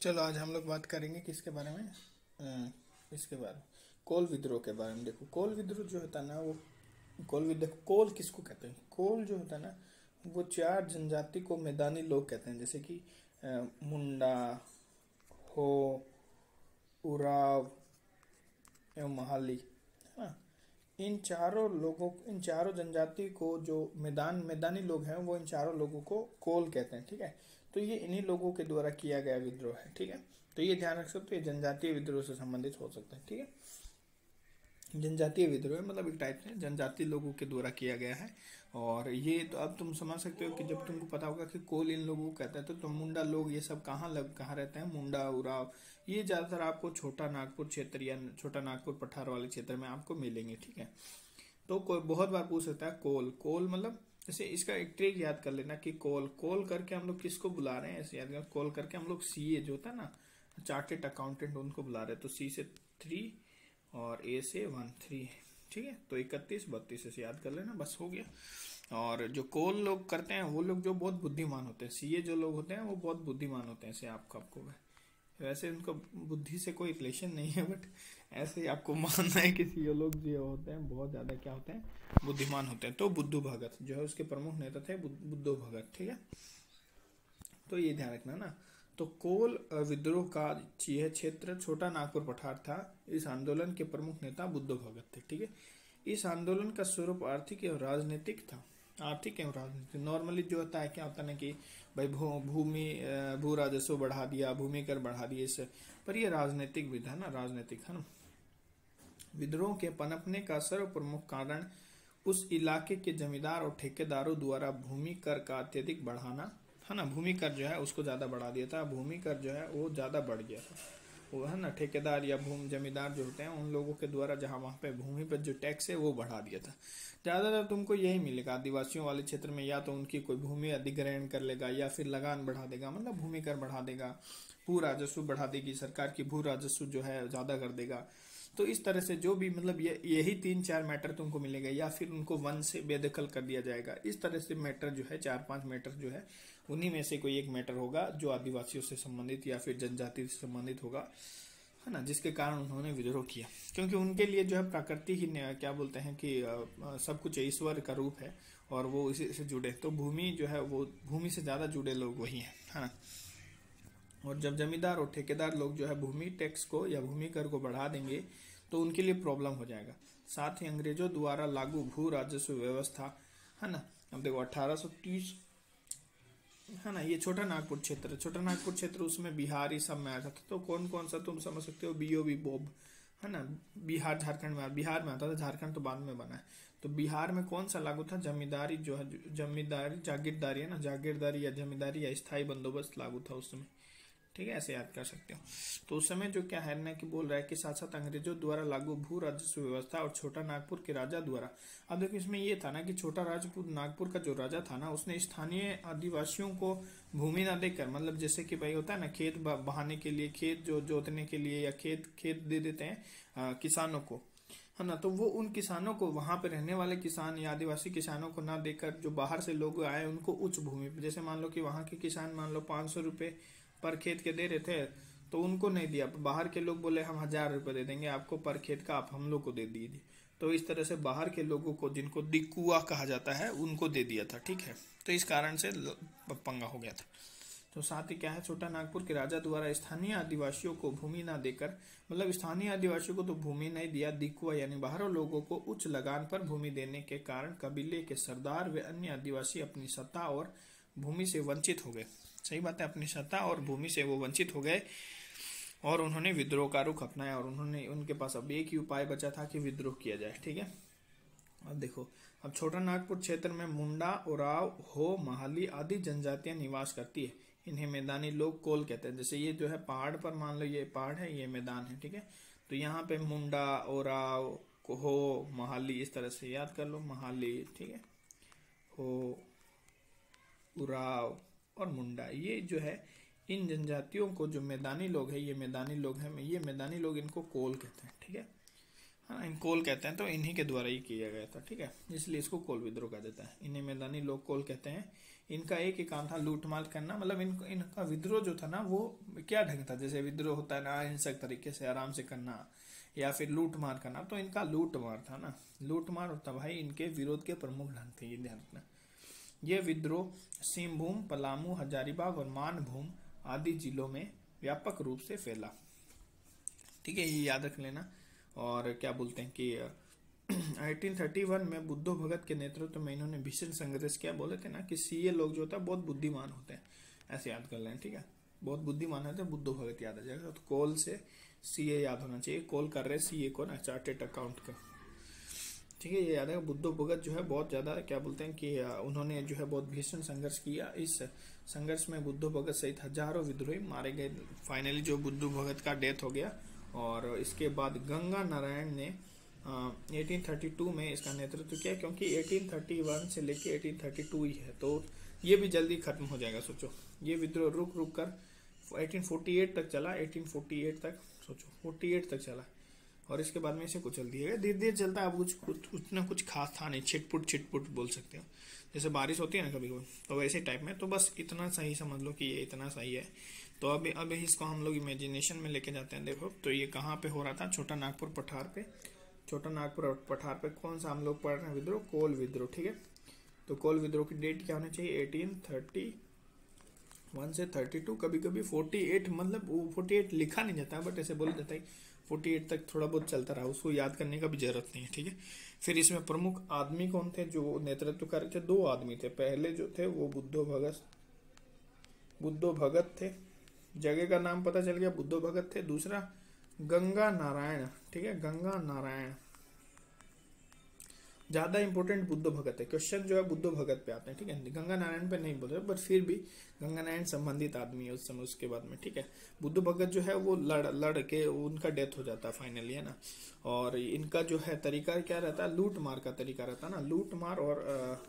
चलो आज हम लोग बात करेंगे किसके बारे में। इसके बारे में कोल विद्रोह के बारे में। देखो कोल विद्रोह जो होता है ना वो कोल विद्रोह, कोल किसको कहते हैं? कोल जो होता है ना वो चार जनजाति को मैदानी लोग कहते हैं, जैसे कि मुंडा, हो, उराव एवं महाली, है ना। इन चारों जनजाति को जो मैदानी लोग हैं वो इन चारों लोगों को कोल कहते हैं, ठीक है। तो ये इन्हीं लोगों के द्वारा किया गया विद्रोह है, ठीक है। तो ये ध्यान रख सकते हो, ये जनजातीय विद्रोह से संबंधित हो सकता है, ठीक है। जनजातीय विद्रोह मतलब एक टाइप से जनजाति लोगों के द्वारा किया गया है। और ये तो अब तुम समझ सकते हो कि जब तुमको पता होगा कि कोल इन लोगों को कहता है तो मुंडा लोग ये सब कहाँ रहते हैं? मुंडा, उराव, ये ज्यादातर आपको छोटा नागपुर क्षेत्र या छोटा नागपुर पठार वाले क्षेत्र में आपको मिलेंगे, ठीक है। तो कोई बहुत बार पूछ सकता है कोल कोल मतलब, जैसे इसका एक ट्रिक याद कर लेना कि कोल कोल करके हम लोग किसको बुला रहे हैं। ऐसे याद कर, कोल करके हम लोग सीए जो होता है ना, चार्टेड अकाउंटेंट, उनको बुला रहे हैं। तो सी से 3 और ए से 1 3, ठीक है। तो 31 32 ऐसे याद कर लेना, बस हो गया। और जो कोल लोग करते हैं वो लोग जो बहुत बुद्धिमान होते हैं, सीए जो लोग होते हैं वो बहुत बुद्धिमान होते हैं, ऐसे आपको वैसे उनको बुद्धि से कोई रिलेशन नहीं है, बट ऐसे ही आपको मानना है कि सीए लोग जो होते हैं बहुत ज्यादा क्या होते हैं, बुद्धिमान होते हैं। तो बुद्धू भगत जो है उसके प्रमुख नेता थे बुद्धू भगत, ठीक है। तो ये ध्यान रखना ना। तो कोल विद्रोह का यह क्षेत्र छोटा नागपुर पठार था। इस आंदोलन के प्रमुख नेता बुद्धू भगत थे, ठीक है। इस आंदोलन का स्वरूप आर्थिक एवं राजनीतिक था। आर्थिक एवं राजनीतिक नॉर्मली जो होता है क्या होता है ना कि भाई भू राजस्व बढ़ा दिया, भूमि कर बढ़ा दिए इससे, पर ये राजनीतिक भी था ना, राजनीतिक है ना। विद्रोह के पनपने का सर्व प्रमुख कारण उस इलाके के जमींदार और ठेकेदारों द्वारा भूमि कर का अत्यधिक बढ़ाना, है ना। भूमि कर जो है उसको ज्यादा बढ़ा दिया था, भूमि कर जो है वो ज्यादा बढ़ गया था। वो है ना, ठेकेदार या भूमि जमींदार जो होते हैं उन लोगों के द्वारा जहां वहां पे भूमि पर जो टैक्स है वो बढ़ा दिया था। ज्यादातर तुमको यही मिलेगा आदिवासियों वाले क्षेत्र में, या तो उनकी कोई भूमि अधिग्रहण कर लेगा या फिर लगान बढ़ा देगा, मतलब भूमि कर बढ़ा देगा, भू राजस्व बढ़ा देगी सरकार की, भू राजस्व जो है ज्यादा कर देगा। तो इस तरह से जो भी मतलब यही 3 4 मैटर तुमको मिलेगा, या फिर उनको वन से बेदखल कर दिया जाएगा। इस तरह से मैटर जो है 4 5 मैटर जो है उन्हीं में से कोई एक मैटर होगा जो आदिवासियों से संबंधित या फिर जनजाति से संबंधित होगा, है ना, जिसके कारण उन्होंने विद्रोह किया। क्योंकि उनके लिए जो है प्रकृति ही क्या बोलते हैं कि सब कुछ ईश्वर का रूप है और वो इसी से जुड़े, तो भूमि जो है वो भूमि से ज्यादा जुड़े लोग वही है ना। और जब जमींदार और ठेकेदार लोग जो है भूमि टैक्स को या भूमि कर को बढ़ा देंगे तो उनके लिए प्रॉब्लम हो जाएगा। साथ ही अंग्रेजों द्वारा लागू भू राजस्व व्यवस्था, है ना। अब देखो 1830, है ना, ये छोटा नागपुर क्षेत्र उसमें बिहारी सब में आता था। तो कौन कौन सा तुम समझ सकते हो, बीओबी बोब, है ना, बिहार झारखंड में, बिहार में आता था, झारखंड तो बाद में बना है। तो बिहार में कौन सा लागू था? जमींदारी जो है, जमींदारी जागीरदारी, है ना, जागीरदारी या जमींदारी या स्थायी बंदोबस्त लागू था उस समय, ठीक है, ऐसे याद कर सकते हो। तो उस समय जो क्या है ना कि बोल रहा है कि साथ साथ अंग्रेजों द्वारा लागू भू राजस्व व्यवस्था और छोटा नागपुर के राजा द्वारा, अब देखो इसमें ये था ना कि छोटा राजपुर नागपुर का जो राजा था ना उसने स्थानीय आदिवासियों को भूमि ना देकर, मतलब जैसे कि भाई होता है ना खेत बहाने के लिए, खेत जो जोतने के लिए या खेत दे देते हैं किसानों को, है ना। तो वो उन किसानों को, वहां पे रहने वाले किसान या आदिवासी किसानों को ना देकर जो बाहर से लोग आए उनको उच्च भूमि, जैसे मान लो कि वहां के किसान मान लो 500 रुपए पर खेत के दे रहे थे, तो उनको नहीं दिया। बाहर के लोग बोले हम 1000 रुपए दे देंगे आपको पर खेत का, आप हम लोग को दे दीजिए। तो इस तरह से बाहर के लोगों को, जिनको दिकुआ कहा जाता है, उनको दे दिया था, ठीक है। तो इस कारण से पंगा हो गया था। तो साथ ही क्या है, छोटा नागपुर के राजा द्वारा स्थानीय आदिवासियों को भूमि ना देकर, मतलब स्थानीय आदिवासियों को तो भूमि नहीं दिया, दिकुआ यानी बाहरों लोगों को उच्च लगान पर भूमि देने के कारण कबीले के सरदार व अन्य आदिवासी अपनी सत्ता और भूमि से वंचित हो गए। सही बात है, अपनी सत्ता और भूमि से वो वंचित हो गए और उन्होंने विद्रोह का रुख अपनाया। और उनके पास अब एक ही उपाय बचा था कि विद्रोह किया जाए, ठीक है। अब देखो, अब छोटा नागपुर क्षेत्र में मुंडा, उराव, हो, महाली आदि जनजातियां निवास करती है। इन्हें मैदानी लोग कोल कहते हैं। जैसे ये जो है पहाड़ पर, मान लो ये पहाड़ है, ये मैदान है, ठीक है। तो यहाँ पे मुंडा, ओराव, हो, महाली, इस तरह से याद कर लो, महाली, ठीक है, हो, उराव और मुंडा, ये जो है इन जनजातियों को, जो मैदानी लोग है, ये मैदानी लोग हैं, ये मैदानी लोग इनको कोल कहते हैं, ठीक है। हाँ, इन कोल कहते हैं, तो इन्हीं के द्वारा ही किया गया था, ठीक है, इसलिए इसको कोल विद्रोह कहा जाता है। इन्हें मैदानी लोग कोल कहते हैं। इनका एक ही काम था लूट मार करना, मतलब इनका विद्रोह जो था ना वो क्या ढंग था, जैसे विद्रोह होता है ना अहिंसक तरीके से आराम से करना या फिर लूट मार करना, तो इनका लूट मार था ना, लूट मार होता भाई इनके विरोध के प्रमुख ढंग थे, ये ध्यान रखना। ये विद्रोह सिंहभूम, पलामू, हजारीबाग और मानभूम आदि जिलों में व्यापक रूप से फैला। ठीक है, ये याद रख लेना। और क्या बोलते हैं कि 1831 में बुद्धो भगत के नेतृत्व में इन्होंने भीषण संघर्ष किया। बोले थे ना कि सीए लोग जो होता है बहुत बुद्धिमान होते हैं, ऐसे याद कर लें। ठीक है, बहुत बुद्धिमान होते हैं, बुद्धो भगत याद आ जाएगा। तो कोल से सीए याद होना चाहिए, कोल कर रहे सीए को ना, चार्टेड अकाउंट का। ठीक है, ये याद है। बुद्धो भगत जो है बहुत ज्यादा क्या बोलते हैं कि उन्होंने जो है बहुत भीषण संघर्ष किया। इस संघर्ष में बुद्धो भगत सहित हजारों विद्रोही मारे गए। फाइनली जो बुद्धो भगत का डेथ हो गया। और इसके बाद गंगा नारायण ने 1832 में इसका नेतृत्व किया, क्योंकि 1831 से लेके 1832 ही है, तो ये भी जल्दी खत्म हो जाएगा। सोचो, ये विद्रोह रुक रुक कर 1848 तक चला, 1848 तक, सोचो 48 तक चला, और इसके बाद में इसे कुचल दिया गया। धीरे धीरे चलता, अब कुछ उतना कुछ खास था नहीं, छिटपुट बोल सकते हो, जैसे बारिश होती है ना कभी कभी, तो वैसे टाइप में। तो बस इतना सही समझ लो कि ये इतना सही है। तो अब इसको हम लोग इमेजिनेशन में लेके जाते हैं। देखो, तो ये कहाँ पे हो रहा था? छोटा नागपुर पठार पे। छोटा नागपुर पठार पे कौन सा हम लोग पढ़ रहे हैं विद्रोह? कोल विद्रोह। ठीक है, तो कोल विद्रोह की डेट क्या होनी चाहिए? 1831 से 32, कभी कभी 48, मतलब वो 48 लिखा नहीं जाता, बट ऐसे बोला जाता है 48 तक थोड़ा बहुत चलता रहा, उसको याद करने का भी जरूरत नहीं है। ठीक है, फिर इसमें प्रमुख आदमी कौन थे जो नेतृत्व कर रहे थे? 2 आदमी थे। पहले जो थे वो बुद्धो भगत थे, जगह का नाम पता चल गया, बुद्धो भगत थे। दूसरा गंगा नारायण। ठीक है, गंगा नारायण ज्यादा इंपॉर्टेंट बुद्धो भगत है। क्वेश्चन जो है बुद्धो भगत पे आते हैं। ठीक है, गंगा नारायण पे नहीं बोल रहे, बट फिर भी गंगा नारायण संबंधित आदमी है उस समय, उसके बाद में। ठीक है, बुद्धो भगत जो है वो लड़ के उनका डेथ हो जाता है फाइनली, है ना। और इनका जो है तरीका क्या रहता है? लूट मार का तरीका रहता है ना, लूट मार और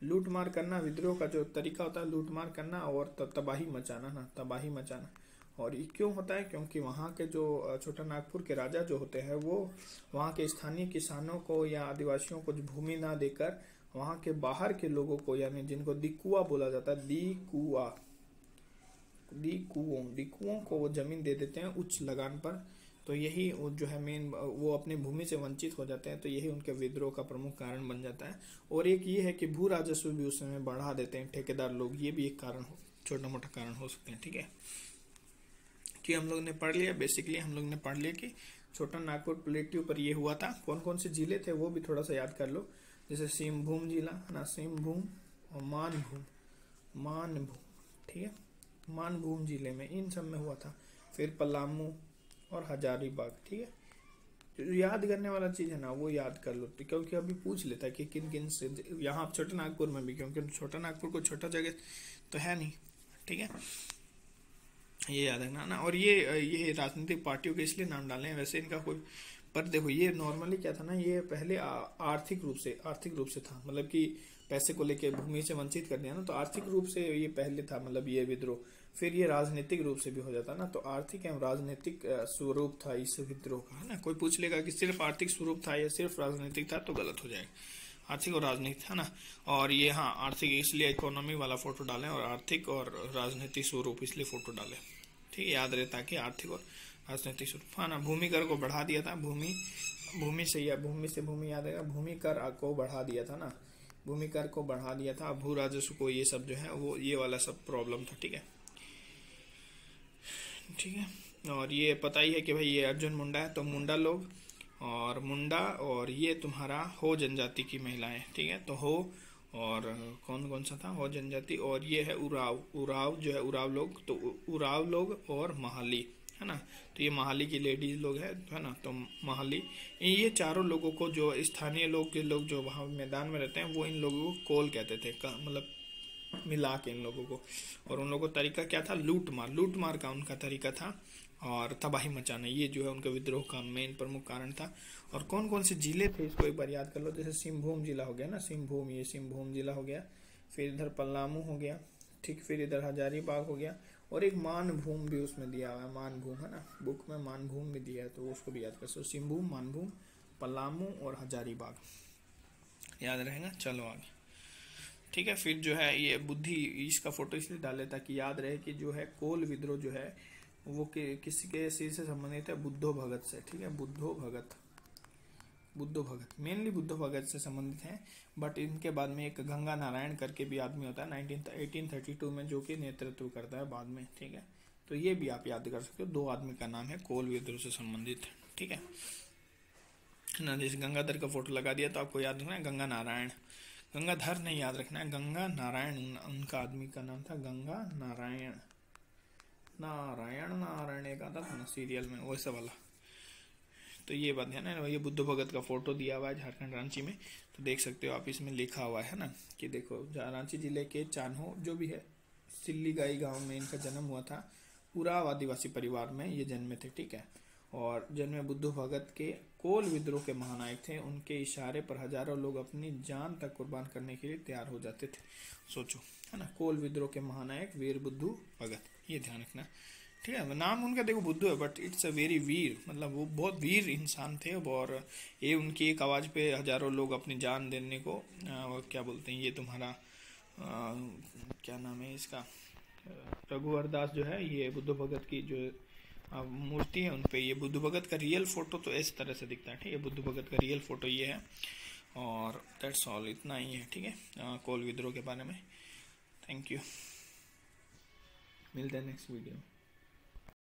लूट मार करना। विद्रोह का जो तरीका होता है लूट मार करना और तबाही मचाना ना, तबाही मचाना। और ये क्यों होता है? क्योंकि वहाँ के जो छोटा नागपुर के राजा जो होते हैं वो वहाँ के स्थानीय किसानों को या आदिवासियों को भूमि ना देकर वहाँ के बाहर के लोगों को, यानी जिनको दिकुआ बोला जाता है, दिकुओं को वो जमीन दे देते हैं उच्च लगान पर। तो यही जो है मेन, वो अपनी भूमि से वंचित हो जाते हैं, तो यही उनके विद्रोह का प्रमुख कारण बन जाता है। और एक ये है कि भू राजस्व भी उस समय बढ़ा देते हैं ठेकेदार लोग, ये भी एक कारण, छोटा मोटा कारण हो सकते हैं। ठीक है, कि हम लोग ने पढ़ लिया, बेसिकली हम लोग ने पढ़ लिया कि छोटा नागपुर प्लेट्यू पर ये हुआ था। कौन कौन से जिले थे वो भी थोड़ा सा याद कर लो, जैसे सिंहभूम जिला है ना, सिंहभूम और मानभूम। ठीक है, मानभूम जिले में, इन सब में हुआ था। फिर पलामू और हजारीबाग। ठीक है, जो याद करने वाला चीज है ना वो याद कर लो, क्योंकि अभी पूछ लेता है कि किन किन से, यहाँ छोटा नागपुर में भी, क्योंकि छोटा नागपुर को छोटा जगह तो है नहीं। ठीक है, ये याद रखना ना। और ये राजनीतिक पार्टियों के इसलिए नाम डाले हैं, वैसे इनका कोई, पर देखो ये नॉर्मली क्या था ना, ये पहले आर्थिक रूप से था, मतलब कि पैसे को लेके भूमि से वंचित कर दिया ना, तो आर्थिक रूप से ये पहले था, मतलब ये विद्रोह। फिर ये राजनीतिक रूप से भी हो जाता ना, तो आर्थिक एवं राजनीतिक स्वरूप था इस विद्रोह का, है ना। कोई पूछ लेगा कि सिर्फ आर्थिक स्वरूप था या सिर्फ राजनीतिक था, तो गलत हो जाएगा, आर्थिक और राजनीतिक, है ना। और ये हाँ आर्थिक इसलिए इकोनॉमी वाला फोटो डालें, और आर्थिक और राजनीतिक स्वरूप इसलिए फोटो डालें। ठीक है, याद रहता है कि आर्थिक और राजनीतिक स्वरूप, हाँ ना। भूमि कर को बढ़ा दिया था, भूमि से भूमि याद आएगा, भूमि कर को बढ़ा दिया था ना, भूमि कर को बढ़ा दिया था। भू राजस्व को, ये सब जो है वो ये वाला सब प्रॉब्लम था। ठीक है, ठीक है। और ये पता ही है कि भाई ये अर्जुन मुंडा है, तो मुंडा लोग और ये तुम्हारा हो जनजाति की महिलाएं। ठीक है, तो हो और कौन कौन सा था? हो जनजाति, और ये है उराव जो है उराव लोग, तो उराव लोग और महाली, है ना। तो ये महाली की लेडीज लोग है ना, तो महाली, ये चारों लोगों को, जो स्थानीय लोग जो वहाँ मैदान में रहते हैं, वो इन लोगों को कोल कहते थे, मतलब मिला के इन लोगों को। और उन लोगों का तरीका क्या था? लूट मार का उनका तरीका था, और तबाही मचाना, ये जो है उनका विद्रोह का मेन प्रमुख कारण था। और कौन कौन से जिले थे इसको एक बार याद कर लो, जैसे सिंहभूम जिला हो गया ना, सिंहभूम जिला हो गया। फिर इधर पलामू हो गया, ठीक। फिर इधर हजारीबाग हो गया, और एक मानभूम भी उसमें दिया हुआ है, मानभूम, है ना, बुक में मानभूम भी दिया है, तो उसको भी याद कर सो। सिंहभूम, मानभूम, पलामू और हजारीबाग याद रहेगा। चलो आगे। ठीक है। फिर जो है ये बुद्धि, इसका फोटो इसलिए डाले ताकि याद रहे कि जो है कोल विद्रोह जो है वो किसके से संबंधित है, बुद्धो भगत से। ठीक है, बुद्धो भगत मेनली बुद्धो भगत से संबंधित हैं। बट इनके बाद में एक गंगा नारायण करके भी आदमी होता है 1832 में, जो कि नेतृत्व करता है बाद में। ठीक है, तो ये भी आप याद कर सकते हो, 2 आदमी का नाम है कोल विद्रोह से संबंधित। ठीक है ना, जैसे गंगाधर का फोटो लगा दिया तो आपको याद रखना है गंगा नारायण, गंगाधर नहीं याद रखना है, गंगा नारायण उनका आदमी का नाम था, गंगा नारायण। नारायण एक आता था ना सीरियल में, वैसा वाला। तो ये बात है ना, ये बुद्ध भगत का फोटो दिया हुआ है झारखंड रांची में, तो देख सकते हो आप, इसमें लिखा हुआ है ना कि देखो रांची जिले के चान्हो जो भी है सिल्लीगाई गांव में इनका जन्म हुआ था। उराव आदिवासी परिवार में ये जन्मे थे। ठीक है, और जन्मे बुद्ध भगत के कोल विद्रोह के महानायक थे। उनके इशारे पर हजारों लोग अपनी जान तक कुर्बान करने के लिए तैयार हो जाते थे। सोचो, है ना, कोल विद्रोह के महानायक वीर बुद्धू भगत, ये ध्यान रखना। ठीक है, नाम उनका देखो बुद्धू है, बट इट्स अ वेरी वीर, मतलब वो बहुत वीर इंसान थे। और ये उनकी एक आवाज पे हजारों लोग अपनी जान देने को क्या बोलते हैं, ये तुम्हारा क्या नाम है इसका, रघुवर दास जो है, ये बुद्ध भगत की जो मूर्ति है उनपे ये बुद्ध भगत का रियल फोटो तो इस तरह से दिखता है। ठीक है, बुद्ध भगत का रियल फोटो ये है। और दैट्स ऑल, इतना ही है। ठीक है, कोल विद्रोह के बारे में। थैंक यू, मिलते हैं नेक्स्ट वीडियो में।